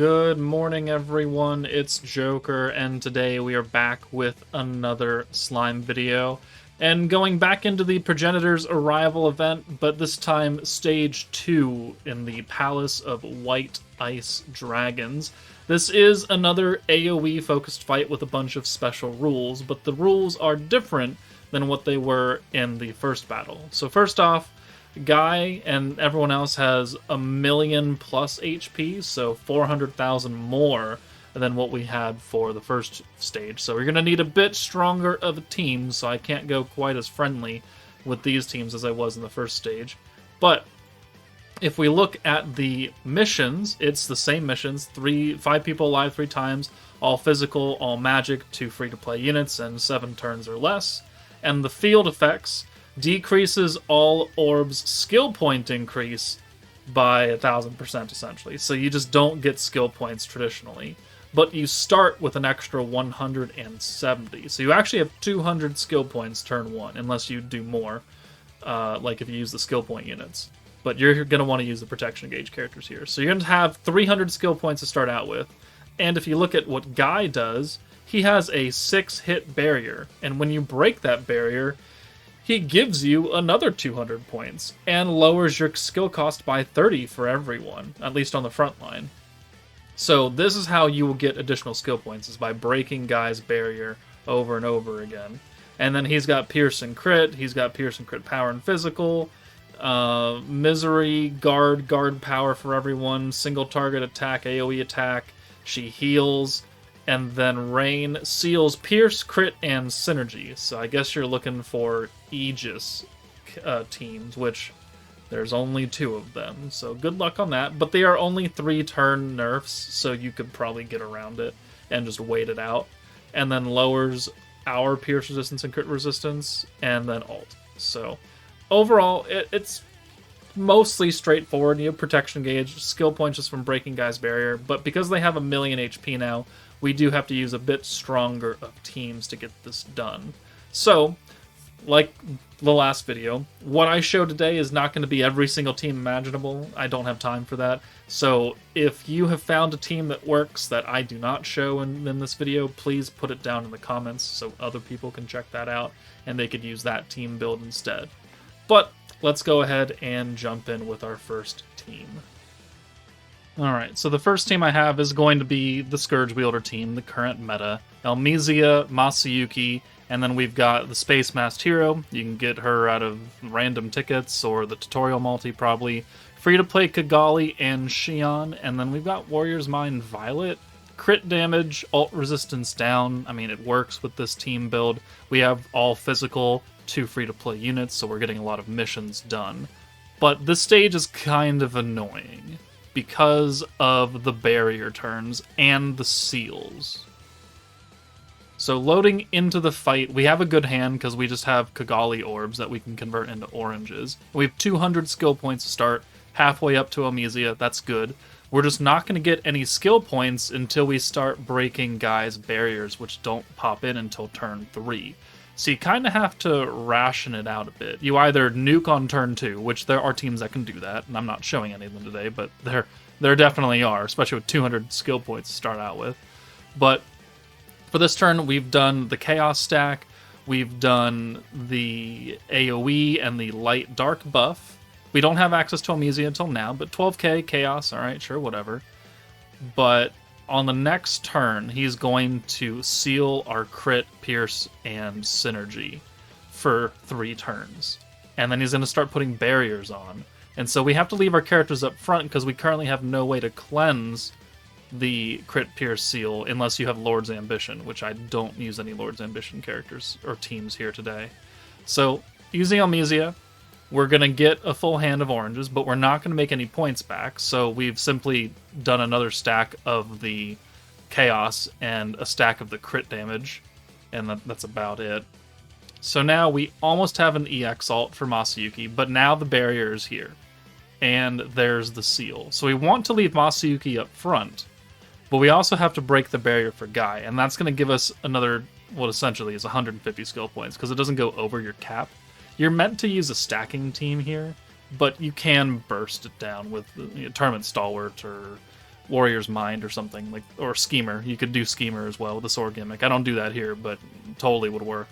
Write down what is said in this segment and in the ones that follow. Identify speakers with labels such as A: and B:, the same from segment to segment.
A: Good morning, everyone. It's Joker, and today we are back with another slime video. And going back into the Progenitor's Arrival event, but this time Stage 2 in the Palace of White Ice Dragons. This is another AoE-focused fight with a bunch of special rules, but the rules are different than what they were in the first battle. So first off, Guy and everyone else has 1,000,000 plus HP, so 400,000 more than what we had for the first stage. So we're going to need a bit stronger of a team, so I can't go quite as friendly with these teams as I was in the first stage. But if we look at the missions, it's the same missions, 5 people alive 3 times, all physical, all magic, 2 free-to-play units, and 7 turns or less. And the field effects decreases all orbs skill point increase by 1,000% essentially. So you just don't get skill points traditionally, but you start with an extra 170. So you actually have 200 skill points turn 1, unless you do more, like if you use the skill point units. But you're going to want to use the protection gauge characters here. So you're going to have 300 skill points to start out with. And if you look at what Guy does, he has a 6-hit barrier. And when you break that barrier, he gives you another 200 points and lowers your skill cost by 30 for everyone, at least on the front line. So this is how you will get additional skill points, is by breaking Guy's barrier over and over again. And then he's got Pierce and Crit, he's got Pierce and Crit power and physical, Misery, guard power for everyone, single target attack, AoE attack, she heals, and then Rain seals Pierce, Crit, and Synergy. So I guess you're looking for Aegis teams, which there's only 2 of them. So good luck on that. But they are only 3-turn nerfs, so you could probably get around it and just wait it out. And then lowers our Pierce resistance and Crit resistance, and then ult. So overall, it's mostly straightforward. You have protection gauge, skill points just from breaking Guy's barrier, but because they have 1,000,000 HP now, we do have to use a bit stronger of teams to get this done. So, like the last video, what I show today is not going to be every single team imaginable. I don't have time for that. So if you have found a team that works that I do not show in this video, please put it down in the comments so other people can check that out and they could use that team build instead. But let's go ahead and jump in with our first team. Alright, so the first team I have is going to be the Scourge Wielder team, the current meta. Elmizia, Masayuki, and then we've got the Space Masked Hero. You can get her out of random tickets or the tutorial multi probably. Free-to-play Kigali and Shion, and then we've got Warrior's Mind Violet. Crit damage, ult resistance down. I mean, it works with this team build. We have all physical, 2 free-to-play units, so we're getting a lot of missions done. But this stage is kind of annoying because of the barrier turns and the seals. So loading into the fight, we have a good hand because we just have Kigali orbs that we can convert into oranges. We have 200 skill points to start, halfway up to Elmizia, that's good. We're just not going to get any skill points until we start breaking Guy's barriers, which don't pop in until turn 3. So you kind of have to ration it out a bit. You either nuke on turn 2, which there are teams that can do that, and I'm not showing any of them today, but there definitely are, especially with 200 skill points to start out with. But for this turn, we've done the Chaos stack, we've done the AoE and the light dark buff. We don't have access to Elmizia until now, but 12k, Chaos, alright, sure, whatever. But on the next turn, he's going to seal our Crit, Pierce, and Synergy for 3 turns. And then he's going to start putting barriers on. And so we have to leave our characters up front because we currently have no way to cleanse the Crit, Pierce, Seal unless you have Lord's Ambition, which I don't use any Lord's Ambition characters or teams here today. So using Elmizia, we're going to get a full hand of oranges, but we're not going to make any points back, so we've simply done another stack of the Chaos and a stack of the Crit damage, and that's about it. So now we almost have an EX ult for Masayuki, but now the barrier is here, and there's the seal. So we want to leave Masayuki up front, but we also have to break the barrier for Guy, and that's going to give us another, what essentially is 150 skill points, because it doesn't go over your cap. You're meant to use a stacking team here, but you can burst it down with Tournament Stalwart or Warrior's Mind or something, like, or Schemer. You could do Schemer as well with the sword gimmick. I don't do that here, but totally would work.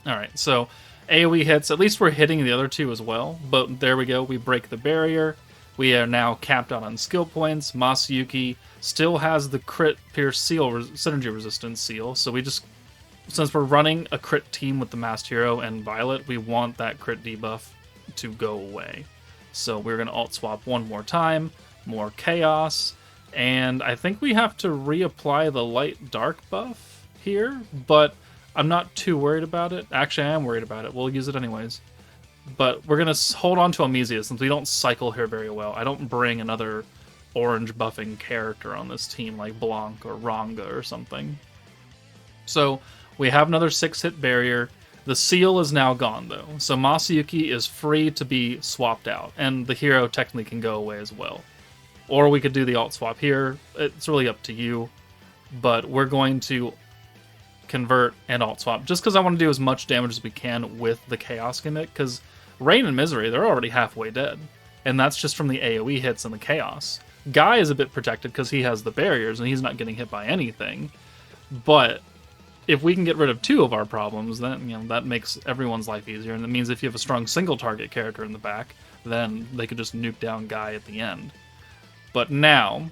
A: Alright, so AoE hits, at least we're hitting the other two as well, but there we go, we break the barrier. We are now capped out on skill points. Masayuki still has the crit pierce seal, synergy resistance seal, so we just, since we're running a crit team with the Masked Hero and Violet, we want that crit debuff to go away. So we're going to alt swap one more time, more chaos, and I think we have to reapply the light dark buff here, but I'm not too worried about it. Actually, I am worried about it. We'll use it anyways. But we're going to hold on to Amicia since we don't cycle her very well. I don't bring another orange buffing character on this team like Blanc or Ranga or something. So we have another 6-hit barrier. The seal is now gone though. So Masayuki is free to be swapped out. And the hero technically can go away as well. Or we could do the alt swap here. It's really up to you. But we're going to convert and alt swap just because I want to do as much damage as we can with the chaos gimmick, because Rain and Misery, they're already halfway dead, and that's just from the AoE hits and the chaos. Guy is a bit protected because he has the barriers and he's not getting hit by anything, but if we can get rid of two of our problems, then that makes everyone's life easier, and it means if you have a strong single target character in the back, then they could just nuke down Guy at the end. But now,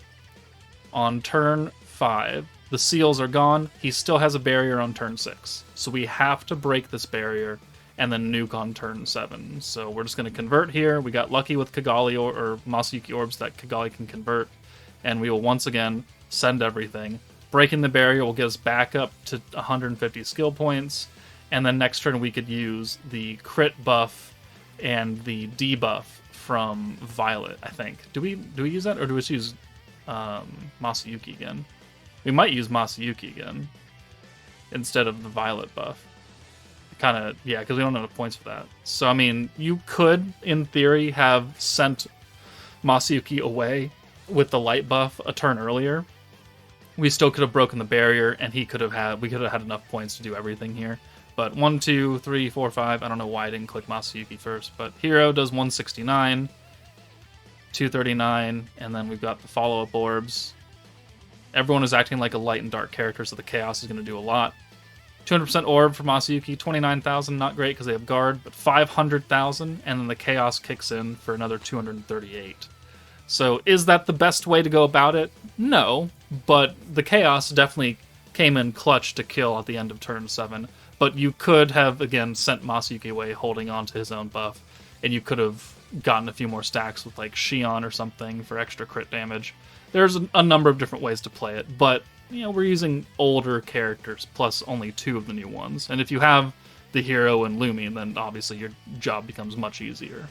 A: on turn 5, the seals are gone. He still has a barrier on turn 6. So we have to break this barrier and then nuke on turn 7. So we're just going to convert here. We got lucky with Kigali or Masayuki Orbs that Kigali can convert. And we will once again send everything. Breaking the barrier will get us back up to 150 skill points. And then next turn we could use the crit buff and the debuff from Violet, I think. Do we use that, or do we just use Masayuki again? We might use Masayuki again instead of the Violet buff. Kind of, yeah, because we don't have enough points for that. So, I mean, you could, in theory, have sent Masayuki away with the light buff a turn earlier. We still could have broken the barrier, and we could have had enough points to do everything here. But 1, 2, 3, 4, 5, I don't know why I didn't click Masayuki first, but Hero does 169, 239, and then we've got the follow-up orbs. Everyone is acting like a light and dark character, so the chaos is going to do a lot. 200% orb for Masayuki, 29,000, not great because they have guard, but 500,000, and then the chaos kicks in for another 238. So is that the best way to go about it? No, but the chaos definitely came in clutch to kill at the end of turn 7. But you could have, again, sent Masayuki away holding on to his own buff, and you could have gotten a few more stacks with like Shion or something for extra crit damage. There's a number of different ways to play it, but we're using older characters plus only 2 of the new ones. And if you have the hero and Lumi, then obviously your job becomes much easier.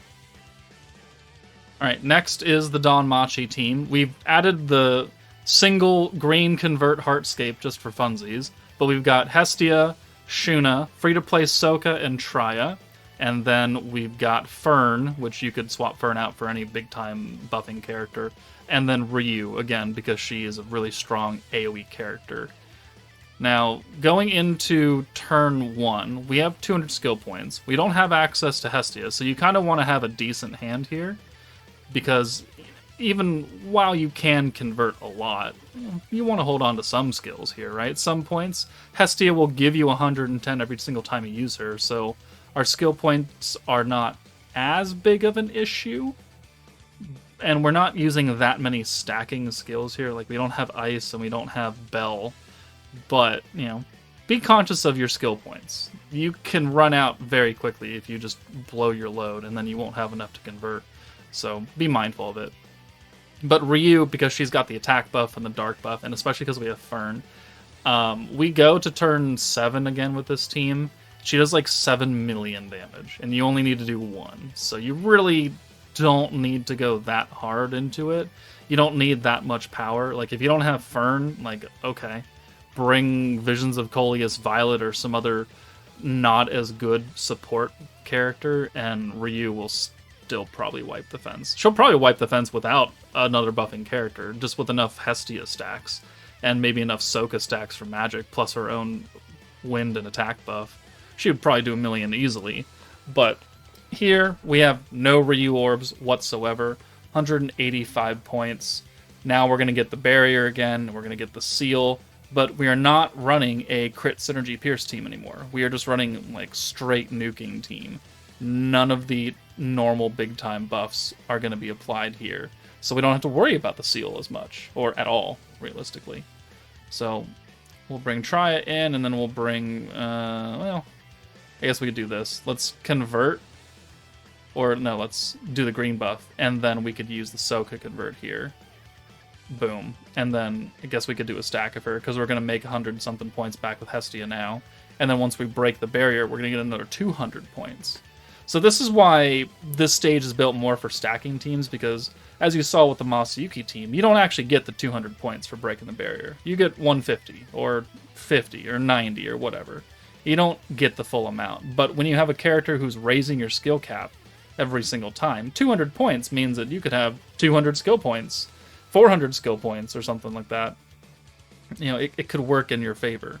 A: Alright, next is the Danmachi team. We've added the single green convert Heartscape just for funsies, but we've got Hestia, Shuna, free-to-play Sokka, and Traya. And then we've got Fern, which you could swap Fern out for any big-time buffing character. And then Ryu, again, because she is a really strong AoE character. Now, going into turn 1, we have 200 skill points. We don't have access to Hestia, so you kind of want to have a decent hand here. Because even while you can convert a lot, you want to hold on to some skills here, right? Some points. Hestia will give you 110 every single time you use her, so our skill points are not as big of an issue. And we're not using that many stacking skills here. Like, we don't have Ice and we don't have Bell. But, be conscious of your skill points. You can run out very quickly if you just blow your load, and then you won't have enough to convert. So, be mindful of it. But Ryu, because she's got the attack buff and the dark buff, and especially because we have Fern, we go to turn 7 again with this team. She does like 7 million damage, and you only need to do 1. So you really don't need to go that hard into it. You don't need that much power. Like, if you don't have Fern, like, okay, bring Visions of Coleus, Violet, or some other not as good support character, and Ryu will still probably wipe the fence. She'll probably wipe the fence without another buffing character, just with enough Hestia stacks, and maybe enough Sokka stacks for magic, plus her own wind and attack buff. She would probably do 1 million easily, but here we have no Ryu orbs whatsoever, 185 points, Now we're going to get the barrier again, we're going to get the seal, but we are not running a crit synergy pierce team anymore. We are just running like straight nuking team. None of the normal big time buffs are going to be applied here. So we don't have to worry about the seal as much, or at all, realistically. So we'll bring Trya in, and then we'll bring, well, I guess we could do this. Let's convert, or no, let's do the green buff, and then we could use the Soka convert here. Boom. And then I guess we could do a stack of her, because we're going to make 100-something points back with Hestia now. And then once we break the barrier, we're going to get another 200 points. So this is why this stage is built more for stacking teams, because as you saw with the Masayuki team, you don't actually get the 200 points for breaking the barrier. You get 150, or 50, or 90, or whatever. You don't get the full amount. But when you have a character who's raising your skill cap every single time, 200 points means that you could have 200 skill points, 400 skill points, or something like that. You know, it could work in your favor.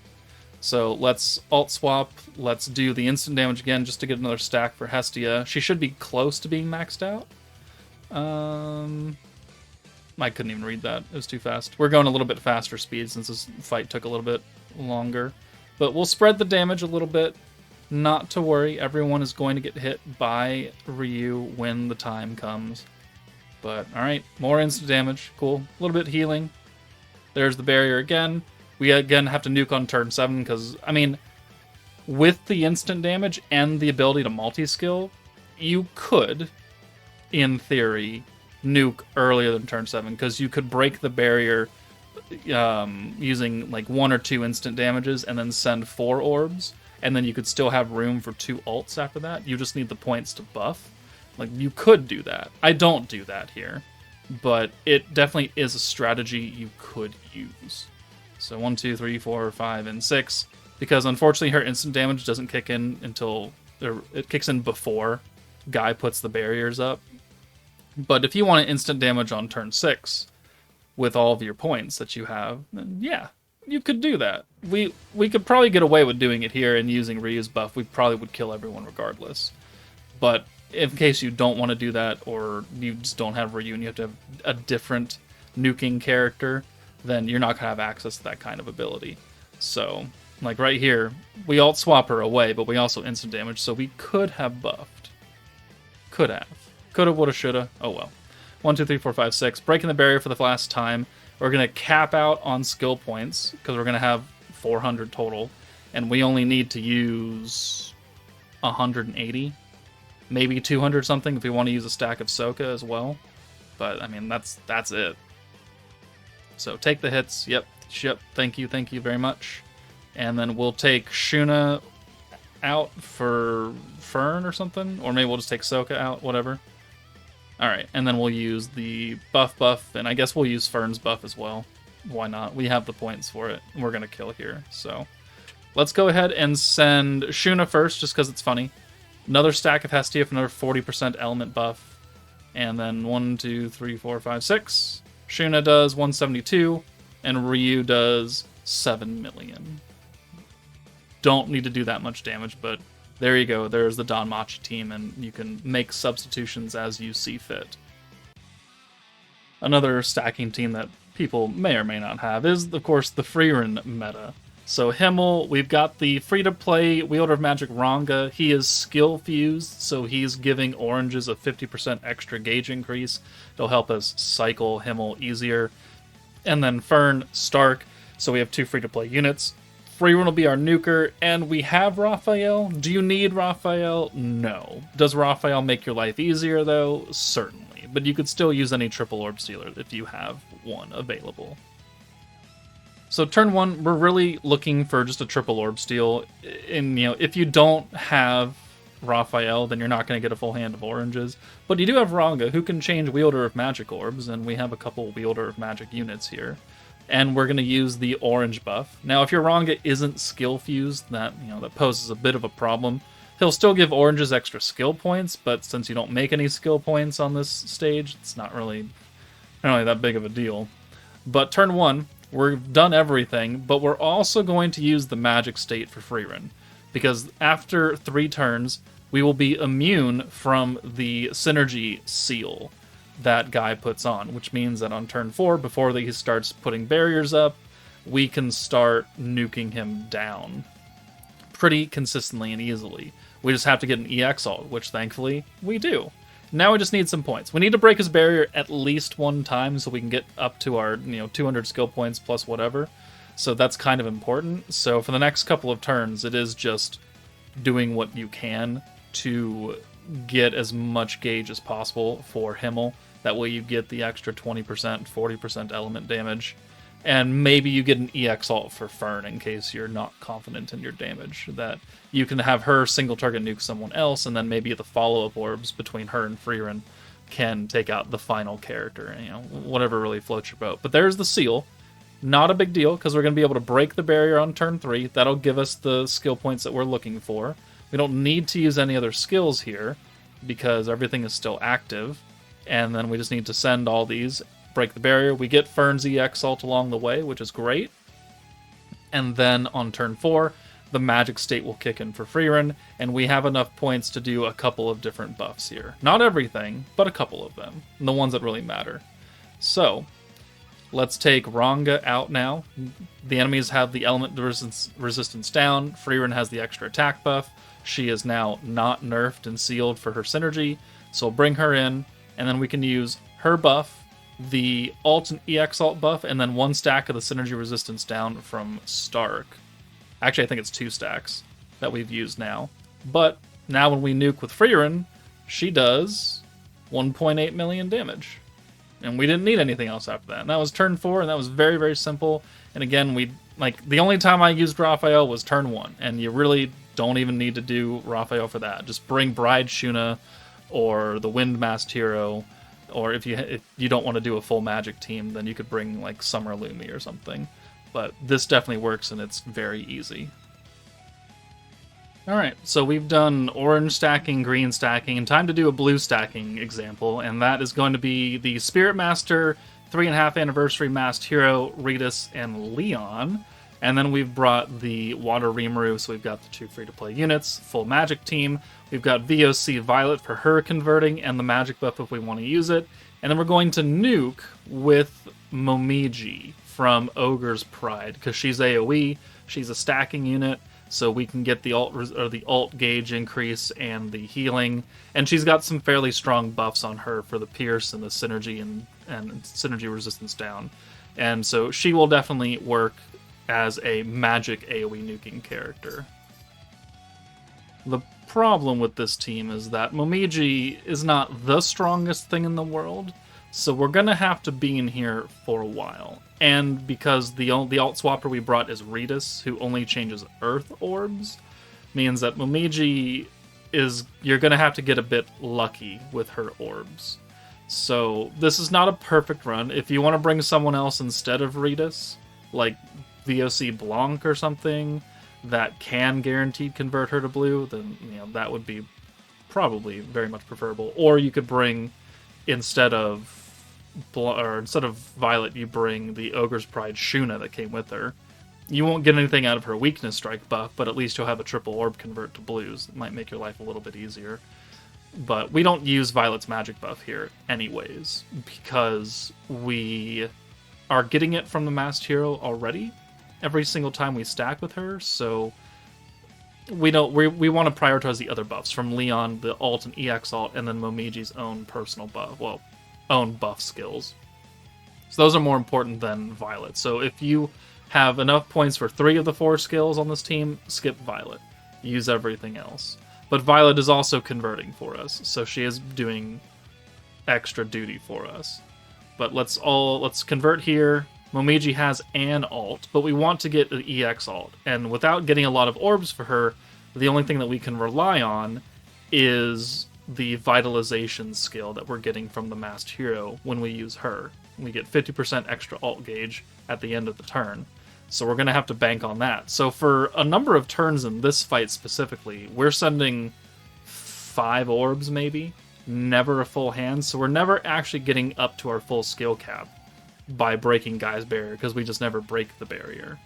A: So let's alt swap, let's do the instant damage again just to get another stack for Hestia. She should be close to being maxed out. I couldn't even read that, it was too fast. We're going a little bit faster speed since this fight took a little bit longer. But we'll spread the damage a little bit, not to worry, everyone is going to get hit by Ryu when the time comes. But alright, more instant damage, cool. A little bit healing. There's the barrier again. We again have to nuke on turn 7 because, I mean, with the instant damage and the ability to multi-skill, you could, in theory, nuke earlier than turn 7 because you could break the barrier using like 1 or 2 instant damages and then send 4 orbs, and then you could still have room for 2 ults after that. You just need the points to buff. Like, you could do that. I don't do that here, but it definitely is a strategy you could use. So 1, 2, 3, 4, 5, and 6. Because unfortunately her instant damage doesn't kick in until... it kicks in before Guy puts the barriers up. But if you want instant damage on turn 6 with all of your points that you have, then yeah, you could do that. We could probably get away with doing it here and using Ryu's buff. We probably would kill everyone regardless. But in case you don't want to do that, or you just don't have Ryu and you have to have a different nuking character, then you're not going to have access to that kind of ability. So, like right here, we alt swap her away, but we also instant damage, so we could have buffed. Could have. Coulda, woulda, shoulda. Oh well. 1, 2, 3, 4, 5, 6. Breaking the barrier for the last time. We're going to cap out on skill points, because we're going to have 400 total, and we only need to use 180. Maybe 200 something if we want to use a stack of Soka as well. But, I mean, that's it. So take the hits. Yep. Thank you very much. And then we'll take Shuna out for Fern or something. Or maybe we'll just take Soka out, whatever. Alright, and then we'll use the buff, and I guess we'll use Fern's buff as well. Why not? We have the points for it. We're going to kill here. So let's go ahead and send Shuna first, just because it's funny. Another stack of Hestia for another 40% element buff. And then 1, 2, 3, 4, 5, 6. Shuna does 172, and Ryu does 7 million. Don't need to do that much damage, but there you go. There's the Danmachi team, and you can make substitutions as you see fit. Another stacking team that people may or may not have is, of course, the Frieren meta. So Himmel, we've got the free-to-play Wielder of Magic Ranga. He is skill-fused, so he's giving oranges a 50% extra gauge increase. It'll help us cycle Himmel easier. And then Fern, Stark, so we have 2 free-to-play units. Frieren will be our nuker, and we have Raphael. Do you need Raphael? No. Does Raphael make your life easier, though? Certainly. But you could still use any triple orb stealer if you have one available. So turn 1, we're really looking for just a triple orb steal. And, you know, if you don't have Raphael, then you're not going to get a full hand of oranges. But you do have Ranga, who can change Wielder of Magic orbs, and we have a couple Wielder of Magic units here. And we're going to use the orange buff. Now, if your Ranga isn't skill fused, that poses a bit of a problem. He'll still give oranges extra skill points, but since you don't make any skill points on this stage, it's not really that big of a deal. But turn 1, we've done everything, but we're also going to use the magic state for Frieren, because after 3 turns, we will be immune from the synergy seal. that guy puts on, which means that on turn 4, before he starts putting barriers up, we can start nuking him down pretty consistently and easily. We just have to get an EX ult, which thankfully we do. Now we just need some points. We need to break his barrier at least one time so we can get up to our 200 skill points plus whatever. So that's kind of important. So for the next couple of turns, it is just doing what you can to get as much gauge as possible for Himmel. That way you get the extra 20%, 40% element damage. And maybe you get an EX ult for Frieren in case you're not confident in your damage. That you can have her single target nuke someone else, and then maybe the follow-up orbs between her and Frieren can take out the final character. Whatever really floats your boat. But there's the seal. Not a big deal, because we're going to be able to break the barrier on turn 3. That'll give us the skill points that we're looking for. We don't need to use any other skills here, because everything is still active. And then we just need to send all these, break the barrier. We get Friren's EX ult along the way, which is great. And then on turn 4, the magic state will kick in for Frieren, and we have enough points to do a couple of different buffs here. Not everything, but a couple of them, the ones that really matter. So, let's take Ranga out now. The enemies have the element resistance down. Frieren has the extra attack buff. She is now not nerfed and sealed for her synergy, so we'll bring her in, and then we can use her buff, the alt and EX alt buff, and then 1 stack of the synergy resistance down from Stark. Actually, I think it's 2 stacks that we've used now. But now when we nuke with Frieren, she does 1.8 million damage. And we didn't need anything else after that. And that was turn 4, and that was very, very simple. And again, the only time I used Raphael was turn 1, and you really don't even need to do Raphael for that. Just bring Bride Shuna or the Wind Masked Hero. Or if you don't want to do a full magic team, then you could bring like Summer Lumi or something. But this definitely works, and it's very easy. Alright, so we've done orange stacking, green stacking, and time to do a blue stacking example, and that is going to be the Spirit Master 3.5 Anniversary Masked Hero, Ritas, and Leon. And then we've brought the Water Rimuru, so we've got the 2 free-to-play units, full magic team. We've got VOC Violet for her converting, and the magic buff if we want to use it. And then we're going to nuke with Momiji from Ogre's Pride, because she's AoE, she's a stacking unit, so we can get the alt gauge increase and the healing. And she's got some fairly strong buffs on her for the Pierce and the synergy and synergy resistance down. And so she will definitely work as a magic AoE nuking character. The problem with this team is that Momiji is not the strongest thing in the world, so we're going to have to be in here for a while. And because the alt swapper we brought is Ritas, who only changes Earth orbs, means that Momiji you're going to have to get a bit lucky with her orbs. So this is not a perfect run. If you want to bring someone else instead of Ritas, like VOC Blanc or something that can guaranteed convert her to blue, then that would be probably very much preferable. Or you could bring instead of Violet, you bring the Ogre's Pride Shuna that came with her. You won't get anything out of her weakness strike buff, but at least you'll have a triple orb convert to blues. It might make your life a little bit easier. But we don't use Violet's magic buff here anyways, because we are getting it from the Masked Hero already every single time we stack with her, so we want to prioritize the other buffs from Leon, the alt and EX alt, and then Momiji's own personal buff, own buff skills. So those are more important than Violet. So if you have enough points for 3 of the 4 skills on this team, skip Violet. Use everything else. But Violet is also converting for us, so she is doing extra duty for us. But let's convert here. Momiji has an alt, but we want to get an EX alt. And without getting a lot of orbs for her, the only thing that we can rely on is the vitalization skill that we're getting from the Masked Hero when we use her. We get 50% extra alt gauge at the end of the turn. So we're going to have to bank on that. So for a number of turns in this fight specifically, we're sending 5 orbs maybe, never a full hand. So we're never actually getting up to our full skill cap by breaking Guy's barrier, because we just never break the barrier.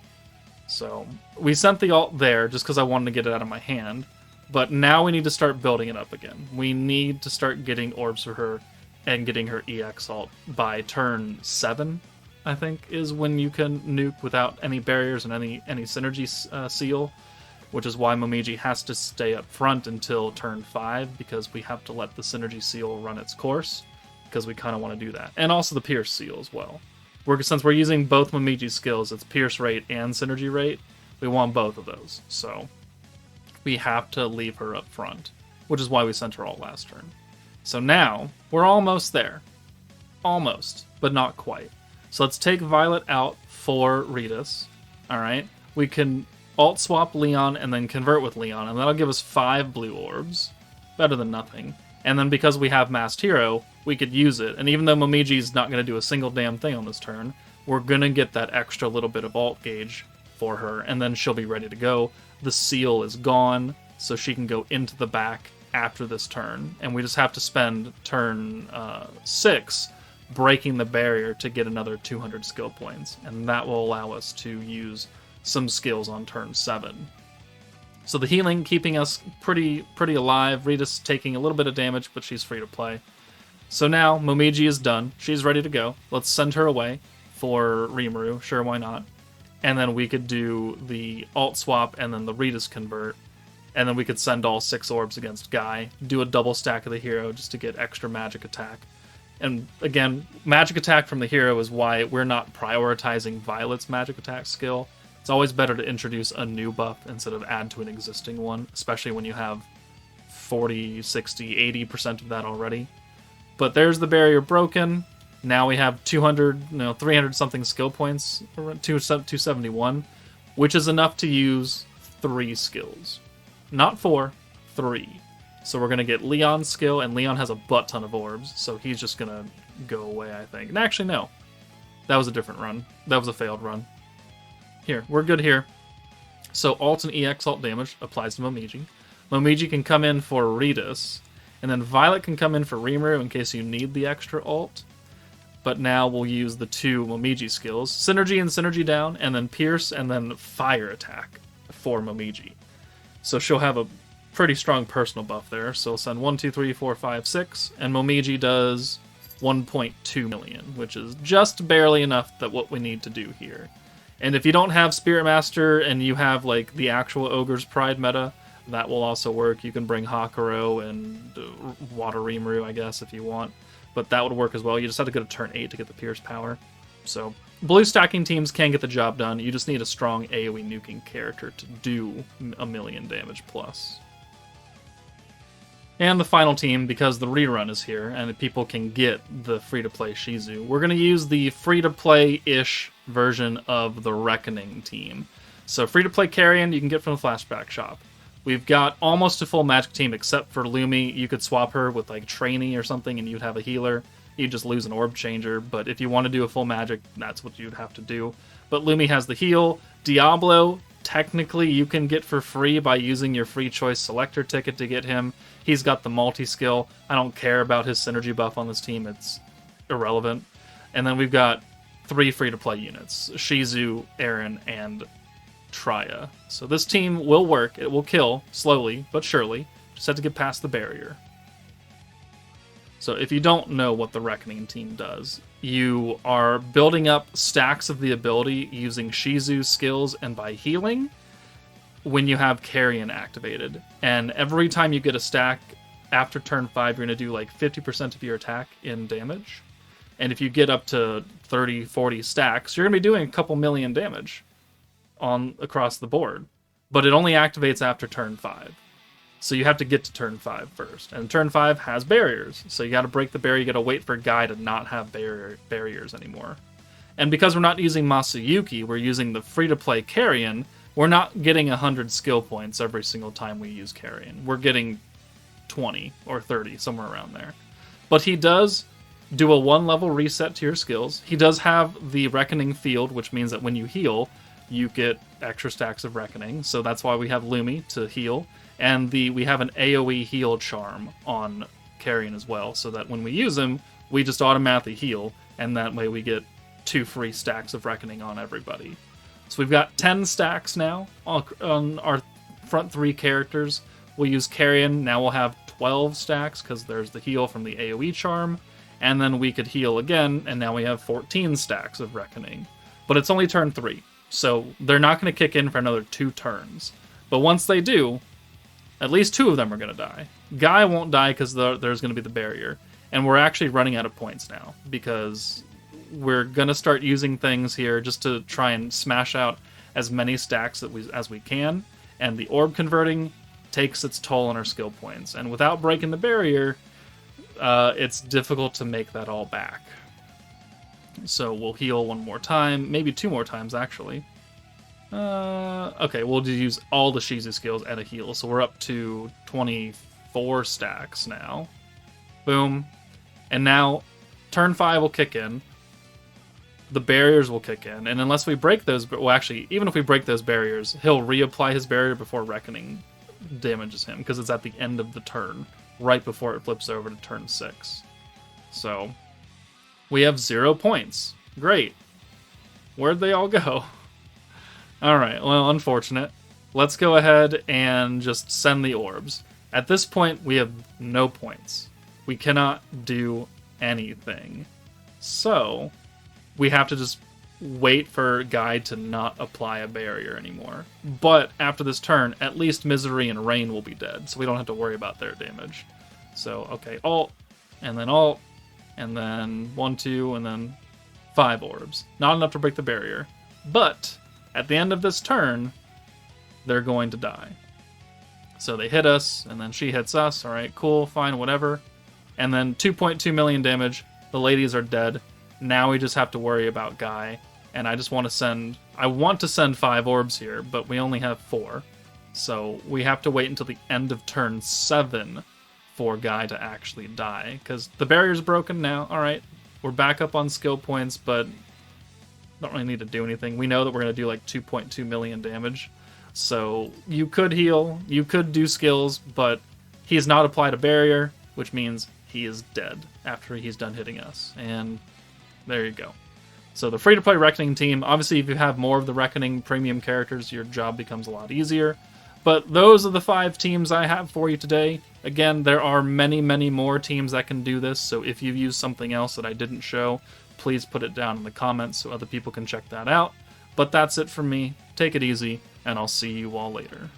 A: So we sent the alt there just because I wanted to get it out of my hand. But now we need to start building it up again. We need to start getting orbs for her and getting her EX ult by turn 7, I think, is when you can nuke without any barriers and any synergy seal, which is why Momiji has to stay up front until turn 5, because we have to let the synergy seal run its course, because we kind of want to do that. And also the Pierce seal as well. Since we're using both Momiji's skills, it's Pierce rate and synergy rate, we want both of those. So we have to leave her up front, which is why we sent her all last turn. So now, we're almost there. Almost, but not quite. So let's take Violet out for Ritas. Alright, we can alt swap Leon and then convert with Leon, and that'll give us 5 blue orbs. Better than nothing. And then because we have Masked Hero, we could use it. And even though Momiji's not going to do a single damn thing on this turn, we're going to get that extra little bit of alt gauge for her, and then she'll be ready to go. The seal is gone, so she can go into the back after this turn, and we just have to spend turn 6 breaking the barrier to get another 200 skill points, and that will allow us to use some skills on turn 7. So the healing keeping us pretty alive. Rita's taking a little bit of damage, but she's free to play. So now Momiji is done. She's ready to go. Let's send her away for Rimuru. Sure, why not? And then we could do the alt swap and then the Rita's convert. And then we could send all 6 orbs against Guy, do a double stack of the hero just to get extra magic attack. And again, magic attack from the hero is why we're not prioritizing Violet's magic attack skill. It's always better to introduce a new buff instead of add to an existing one, especially when you have 40, 60, 80% of that already. But there's the barrier broken. Now we have 300 something skill points, 271, which is enough to use 3 skills. Not 4, 3. So we're going to get Leon's skill, and Leon has a butt ton of orbs, so he's just going to go away, I think. And actually, no. That was a different run. That was a failed run. Here, we're good here. So alt and EX alt damage applies to Momiji. Momiji can come in for Ritas, and then Violet can come in for Rimuru in case you need the extra alt. But now we'll use the 2 Momiji skills. Synergy and Synergy down, and then Pierce, and then Fire attack for Momiji. So she'll have a pretty strong personal buff there. So we'll send 1, 2, 3, 4, 5, 6, and Momiji does 1.2 million, which is just barely enough that what we need to do here. And if you don't have Spirit Master and you have like the actual Ogre's Pride meta, that will also work. You can bring Hakuro and Water Rimuru, I guess, if you want. But that would work as well. You just have to go to turn 8 to get the Pierce power. So blue stacking teams can get the job done. You just need a strong AoE nuking character to do 1 million damage plus. And the final team, because the rerun is here and people can get the free-to-play Shizu, we're going to use the free-to-play-ish version of the Reckoning team. So free-to-play Carrion you can get from the Flashback Shop. We've got almost a full magic team except for Lumi. You could swap her with like Trainee or something and you'd have a healer. You'd just lose an orb changer, but if you want to do a full magic, that's what you'd have to do. But Lumi has the heal. Diablo, technically you can get for free by using your free choice selector ticket to get him. He's got the multi-skill. I don't care about his synergy buff on this team. It's irrelevant. And then we've got 3 free-to-play units. Shizu, Eren, and Traya. So this team will work. It will kill, slowly but surely. Just have to get past the barrier. So if you don't know what the Reckoning team does, you are building up stacks of the ability using Shizu's skills and by healing when you have Carrion activated. And every time you get a stack after turn 5, you're going to do like 50% of your attack in damage. And if you get up to 30, 40 stacks, you're going to be doing a couple million damage across the board. But it only activates after turn 5. So you have to get to turn 5 first. And turn 5 has barriers. So you got to break the barrier. You got to wait for Guy to not have barriers anymore. And because we're not using Masayuki, we're using the free-to-play Carrion, we're not getting 100 skill points every single time we use Carrion. We're getting 20 or 30, somewhere around there. But he does do a 1-level reset to your skills. He does have the Reckoning field, which means that when you heal, you get extra stacks of Reckoning. So that's why we have Lumi to heal. And we have an AoE heal charm on Carrion as well, so that when we use him, we just automatically heal, and that way we get 2 free stacks of Reckoning on everybody. So we've got 10 stacks now on our front 3 characters. We'll use Carrion. Now we'll have 12 stacks, because there's the heal from the AoE charm. and then we could heal again, and now we have 14 stacks of Reckoning. But it's only turn 3, so they're not going to kick in for another 2 turns. But once they do, at least 2 of them are going to die. Guy won't die because there's going to be the barrier. And we're actually running out of points now, because we're going to start using things here just to try and smash out as many stacks as we can. And the orb converting takes its toll on our skill points. And without breaking the barrier, it's difficult to make that all back. So we'll heal 1 more time, maybe 2 more times actually. Okay, we'll just use all the Shizu skills and a heal, so we're up to 24 stacks now. Boom. And now, turn 5 will kick in. The barriers will kick in, and unless we break those, well actually, even if we break those barriers, he'll reapply his barrier before Reckoning damages him, because it's at the end of the turn, right before it flips over to turn 6. So, we have 0 points. Great. Where'd they all go? Alright, well, unfortunate. Let's go ahead and just send the orbs. At this point, we have no points. We cannot do anything. So, we have to just wait for Guy to not apply a barrier anymore. But after this turn, at least Misery and Rain will be dead, so we don't have to worry about their damage. So, okay, alt, and then 1, 2, and then 5 orbs. Not enough to break the barrier. But at the end of this turn, they're going to die. So they hit us, and then she hits us. Alright, cool, fine, whatever. And then 2.2 million damage. The ladies are dead. Now we just have to worry about Guy. And I just want to send... I want to send 5 orbs here, but we only have 4. So we have to wait until the end of turn 7 for Guy to actually die. Because the barrier's broken now. Alright, we're back up on skill points, but don't really need to do anything. We know that we're going to do like 2.2 million damage. So you could heal, you could do skills, but he has not applied a barrier, which means he is dead after he's done hitting us. And there you go. So the free-to-play Reckoning team, obviously if you have more of the Reckoning premium characters, your job becomes a lot easier. But those are the 5 teams I have for you today. Again, there are many, many more teams that can do this, so if you've used something else that I didn't show, please put it down in the comments so other people can check that out. But that's it from me. Take it easy, and I'll see you all later.